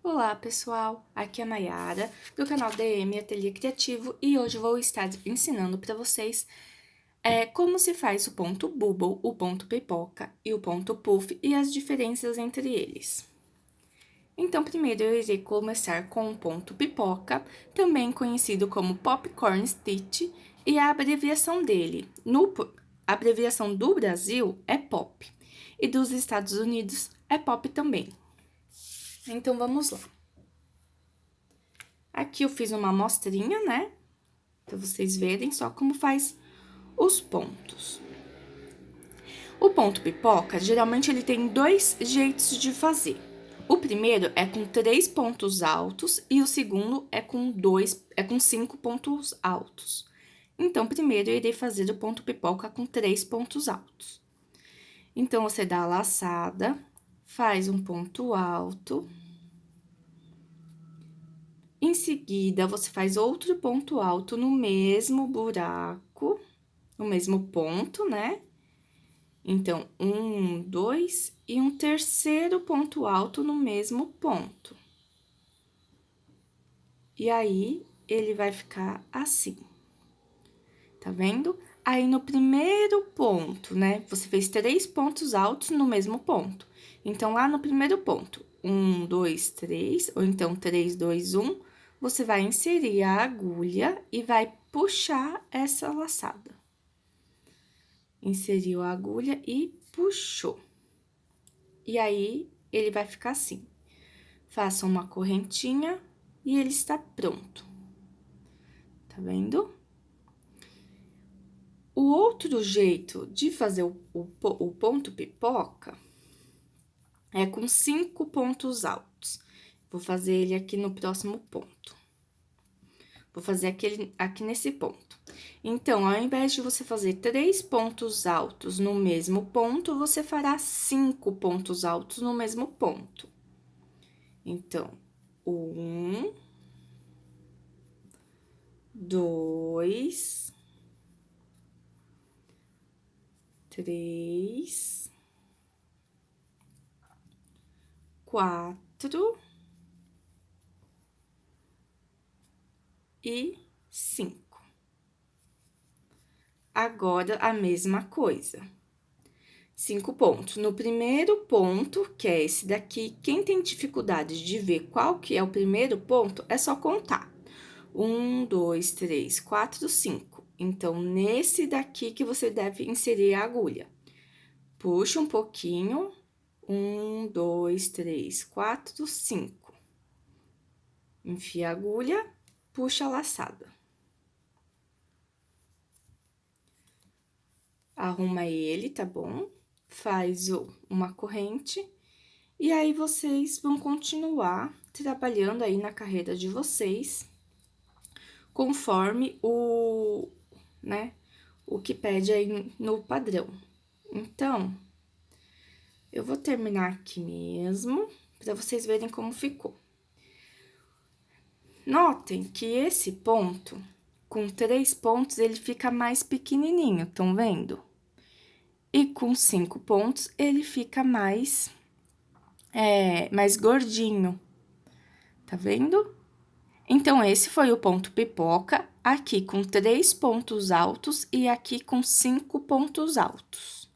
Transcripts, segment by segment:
Olá, pessoal! Aqui é a Nayara, do canal DM Ateliê Criativo, e hoje vou estar ensinando para vocês como se faz o ponto bubble, o ponto pipoca e o ponto puff e as diferenças entre eles. Então, primeiro eu irei começar com o ponto pipoca, também conhecido como Popcorn Stitch, e a abreviação dele. A abreviação do Brasil é POP, e dos Estados Unidos é POP também. Então, vamos lá. Aqui eu fiz uma amostrinha, né? Pra vocês verem só como faz os pontos. O ponto pipoca, geralmente ele tem dois jeitos de fazer. O primeiro é com 3 pontos altos e o segundo é com 5 pontos altos. Então, primeiro eu irei fazer o ponto pipoca com 3 pontos altos. Então, você dá a laçada, faz um ponto alto. Em seguida, você faz outro ponto alto no mesmo buraco, no mesmo ponto, né? Então, 1, 2 e um terceiro ponto alto no mesmo ponto. E aí, ele vai ficar assim. Tá vendo? Aí, no primeiro ponto, né? Você fez 3 pontos altos no mesmo ponto. Então, lá no primeiro ponto, 1, 2, 3, ou então 3, 2, 1, você vai inserir a agulha e vai puxar essa laçada. Inseriu a agulha e puxou. E aí, ele vai ficar assim. Faça uma correntinha e ele está pronto. Tá vendo? O outro jeito de fazer o ponto pipoca é com 5 pontos altos. Vou fazer ele aqui no próximo ponto. Vou fazer aqui nesse ponto. Então, ao invés de você fazer 3 pontos altos no mesmo ponto, você fará 5 pontos altos no mesmo ponto. Então, 1, 2, 3, 4 e 5. Agora, a mesma coisa. 5 pontos. No primeiro ponto, que é esse daqui, quem tem dificuldade de ver qual que é o primeiro ponto, é só contar. 1, 2, 3, 4, 5. Então, nesse daqui que você deve inserir a agulha. Puxa um pouquinho. 1, 2, 3, 4, 5. Enfia a agulha, puxa a laçada. Arruma ele, tá bom? Faz uma corrente. E aí, vocês vão continuar trabalhando aí na carreira de vocês, conforme né, o que pede aí no padrão. Então, eu vou terminar aqui mesmo, para vocês verem como ficou. Notem que esse ponto, com 3 pontos, ele fica mais pequenininho, estão vendo? E com 5 pontos, ele fica mais gordinho, tá vendo? Então, esse foi o ponto pipoca, aqui com 3 pontos altos e aqui com 5 pontos altos.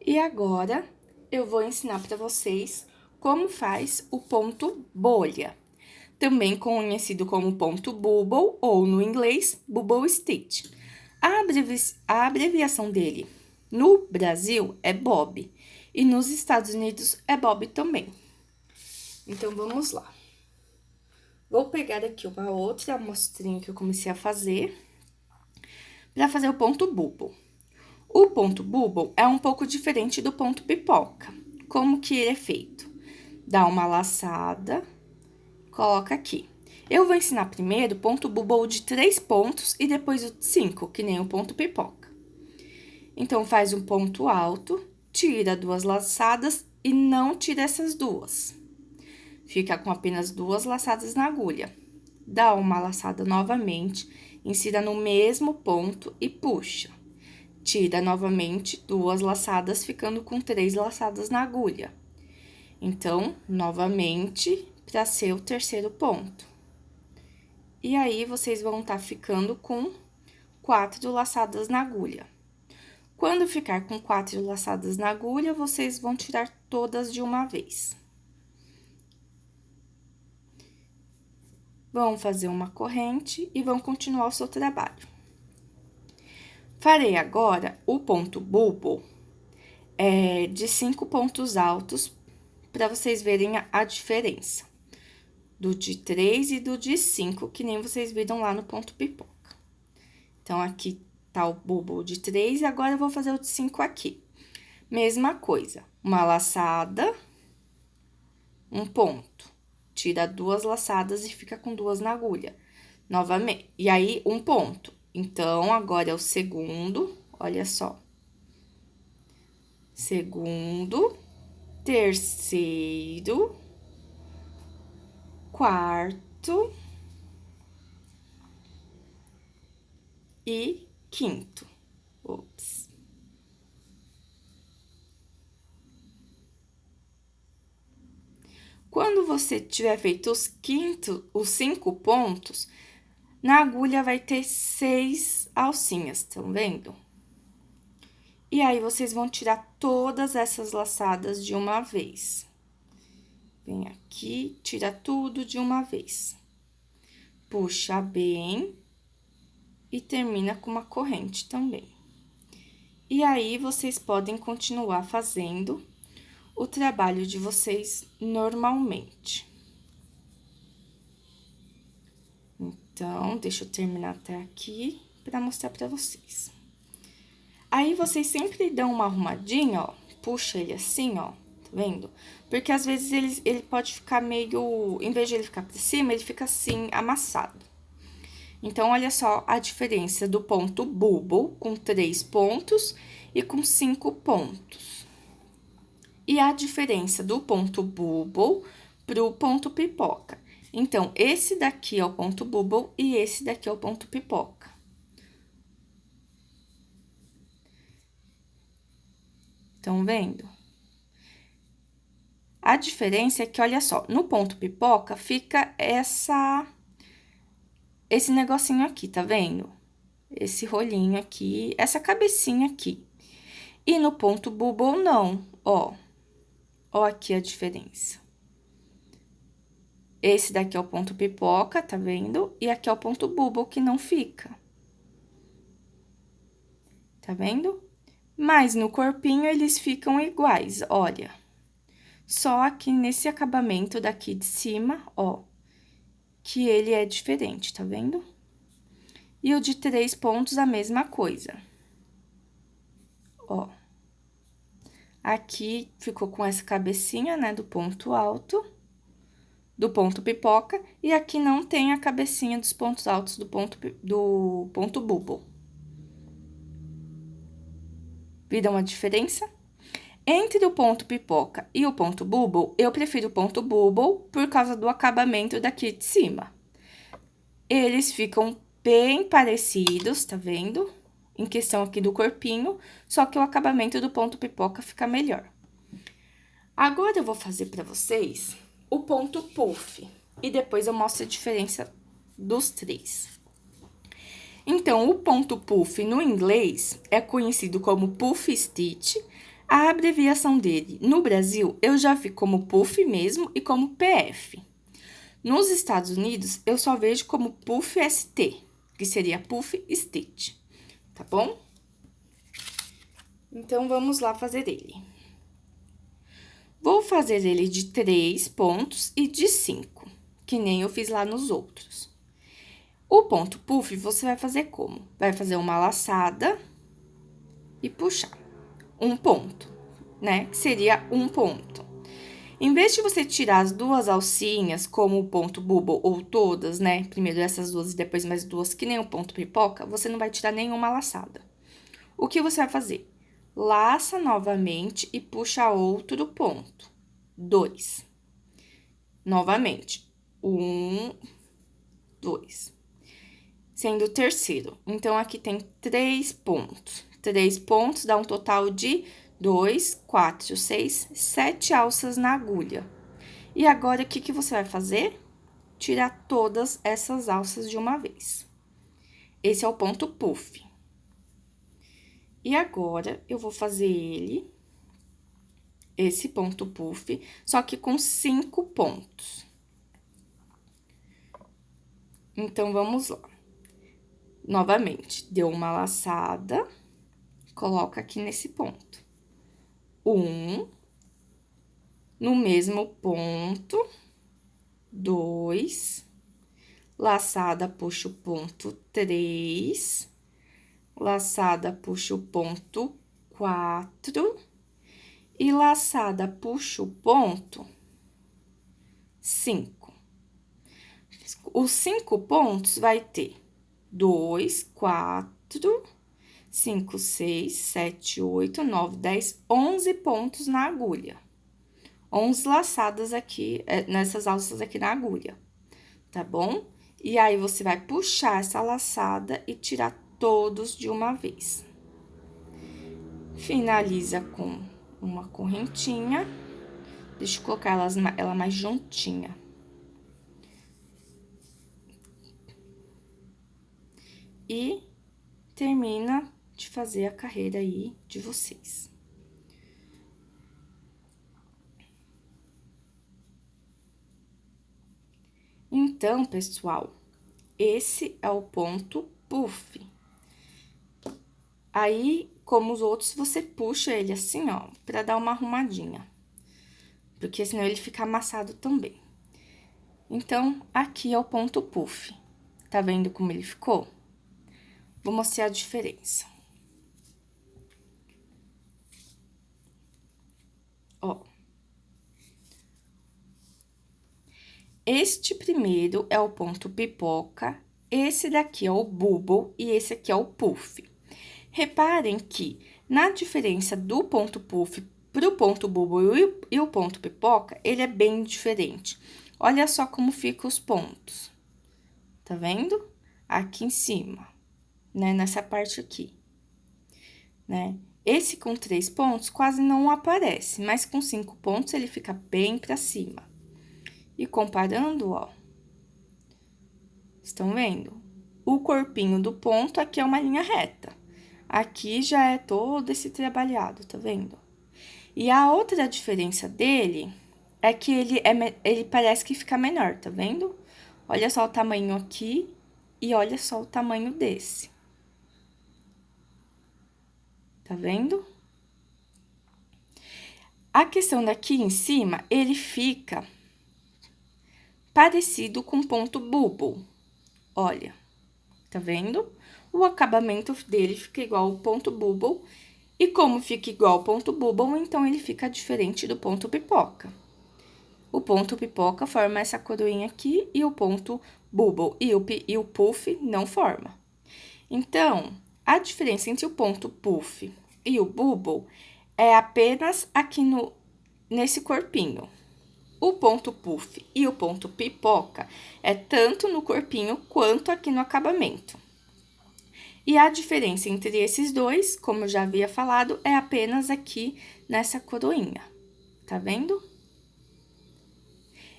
E agora, eu vou ensinar para vocês como faz o ponto bolha, também conhecido como ponto bubble, ou no inglês, bubble stitch. A abreviação dele no Brasil é bob, e nos Estados Unidos é bob também. Então, vamos lá. Vou pegar aqui uma outra amostrinha que eu comecei a fazer, para fazer o ponto bubble. O ponto bubble é um pouco diferente do ponto pipoca. Como que ele é feito? Dá uma laçada, coloca aqui. Eu vou ensinar primeiro o ponto bubble de 3 pontos e depois o 5, que nem o ponto pipoca. Então, faz um ponto alto, tira 2 laçadas e não tira essas 2. Fica com apenas 2 laçadas na agulha. Dá uma laçada novamente, insira no mesmo ponto e puxa. Tira novamente 2 laçadas, ficando com 3 laçadas na agulha. Então, novamente, para ser o terceiro ponto. E aí, vocês vão estar ficando com 4 laçadas na agulha. Quando ficar com 4 laçadas na agulha, vocês vão tirar todas de uma vez. Vão fazer uma corrente e vão continuar o seu trabalho. Farei agora o ponto bubble de 5 pontos altos, para vocês verem a diferença. Do de 3 e do de 5, que nem vocês viram lá no ponto pipoca. Então, aqui tá o bubble de 3 e agora eu vou fazer o de 5 aqui. Mesma coisa, uma laçada, um ponto. Tira 2 laçadas e fica com 2 na agulha. Novamente, e aí, um ponto. Então, agora é o segundo, olha só. Segundo, terceiro, quarto e quinto. Ops. Quando você tiver feito os 5 pontos, na agulha vai ter 6 alcinhas, estão vendo? E aí, vocês vão tirar todas essas laçadas de uma vez. Vem aqui, tira tudo de uma vez. Puxa bem e termina com uma corrente também. E aí, vocês podem continuar fazendo o trabalho de vocês normalmente. Então, deixa eu terminar até aqui para mostrar para vocês. Aí, vocês sempre dão uma arrumadinha, ó, puxa ele assim, ó, tá vendo? Porque às vezes ele pode ficar meio, em vez de ele ficar pra cima, ele fica assim, amassado. Então, olha só a diferença do ponto bubble, com 3 pontos, e com 5 pontos. E a diferença do ponto bubble pro ponto pipoca. Então, esse daqui é o ponto bubble e esse daqui é o ponto pipoca. Estão vendo? A diferença é que, olha só, no ponto pipoca fica esse negocinho aqui, tá vendo? Esse rolinho aqui, essa cabecinha aqui. E no ponto bubble, não, ó. Ó aqui a diferença. Esse daqui é o ponto pipoca, tá vendo? E aqui é o ponto bubble, que não fica. Tá vendo? Mas no corpinho, eles ficam iguais, olha. Só aqui nesse acabamento daqui de cima, ó, que ele é diferente, tá vendo? E o de 3 pontos, a mesma coisa. Ó. Aqui ficou com essa cabecinha, né, do ponto alto, do ponto pipoca, e aqui não tem a cabecinha dos pontos altos do ponto bubble. Viram a diferença? Entre o ponto pipoca e o ponto bubble, eu prefiro o ponto bubble por causa do acabamento daqui de cima. Eles ficam bem parecidos, tá vendo? Em questão aqui do corpinho, só que o acabamento do ponto pipoca fica melhor. Agora, eu vou fazer pra vocês o ponto puff, e depois eu mostro a diferença dos 3. Então, o ponto puff no inglês é conhecido como puff stitch. A abreviação dele no Brasil eu já vi como puff mesmo e como PF. Nos Estados Unidos eu só vejo como puff ST, que seria puff stitch, tá bom? Então, vamos lá fazer ele. Vou fazer ele de 3 pontos e de 5, que nem eu fiz lá nos outros. O ponto puff, você vai fazer como? Vai fazer uma laçada e puxar um ponto, né? Que seria um ponto. Em vez de você tirar as 2 alcinhas, como o ponto bubble, ou todas, né? Primeiro essas 2 e depois mais 2, que nem o ponto pipoca, você não vai tirar nenhuma laçada. O que você vai fazer? Laça novamente e puxa outro ponto. 2. Novamente. 1, 2. Sendo o terceiro. Então, aqui tem 3 pontos. 3 pontos dá um total de 2, 4, 6, 7 alças na agulha. E agora, o que você vai fazer? Tirar todas essas alças de uma vez. Esse é o ponto puff. E agora, eu vou fazer esse ponto puff, só que com 5 pontos. Então, vamos lá. Novamente, deu uma laçada, coloca aqui nesse ponto. No mesmo ponto, 2, laçada, puxa o ponto 3, laçada, puxa o ponto 4 e laçada, puxa o ponto 5. Os 5 pontos vai ter 2, 4, 5, 6, 7, 8, 9, 10, 11 pontos na agulha. 11 laçadas aqui, nessas alças aqui na agulha, tá bom? E aí, você vai puxar essa laçada e tirar todos de uma vez. Finaliza com uma correntinha. Deixa eu colocar ela mais juntinha. E termina de fazer a carreira aí de vocês. Então, pessoal, esse é o ponto puff. Aí, como os outros, você puxa ele assim, ó, pra dar uma arrumadinha. Porque senão ele fica amassado também. Então, aqui é o ponto puff. Tá vendo como ele ficou? Vou mostrar a diferença. Ó. Este primeiro é o ponto pipoca, esse daqui é o bubble e esse aqui é o puff. Reparem que, na diferença do ponto puff pro ponto bubble e o ponto pipoca, ele é bem diferente. Olha só como ficam os pontos. Tá vendo? Aqui em cima, né? Nessa parte aqui, né? Esse com 3 pontos quase não aparece, mas com 5 pontos ele fica bem pra cima. E comparando, ó, estão vendo? O corpinho do ponto aqui é uma linha reta. Aqui já é todo esse trabalhado, tá vendo? E a outra diferença dele é que ele parece que fica menor, tá vendo? Olha só o tamanho aqui e olha só o tamanho desse. Tá vendo? A questão daqui em cima, ele fica parecido com ponto bubble. Olha, tá vendo? O acabamento dele fica igual ao ponto bubble. E como fica igual ao ponto bubble, então ele fica diferente do ponto pipoca. O ponto pipoca forma essa coroinha aqui e o ponto bubble e o puff não forma. Então, a diferença entre o ponto puff e o bubble é apenas aqui nesse corpinho. O ponto puff e o ponto pipoca é tanto no corpinho quanto aqui no acabamento. E a diferença entre esses dois, como eu já havia falado, é apenas aqui nessa coroinha. Tá vendo?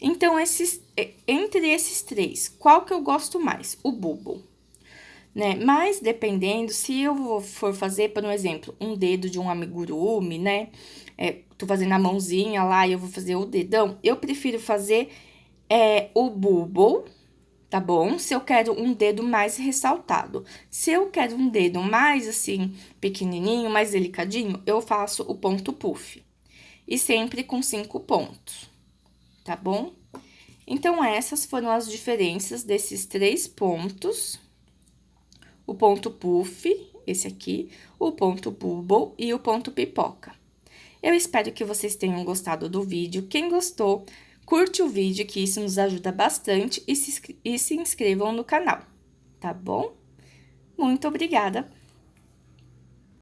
Então, entre esses três, qual que eu gosto mais? O bubble, né? Mas, dependendo, se eu for fazer, por exemplo, um dedo de um amigurumi, né? Tô fazendo a mãozinha lá e eu vou fazer o dedão, eu prefiro fazer o bubble, tá bom? Se eu quero um dedo mais ressaltado. Se eu quero um dedo mais, assim, pequenininho, mais delicadinho, eu faço o ponto puff. E sempre com 5 pontos, tá bom? Então, essas foram as diferenças desses 3 pontos. O ponto puff, esse aqui, o ponto bubble e o ponto pipoca. Eu espero que vocês tenham gostado do vídeo. Quem gostou, curte o vídeo, que isso nos ajuda bastante, e se inscrevam no canal, tá bom? Muito obrigada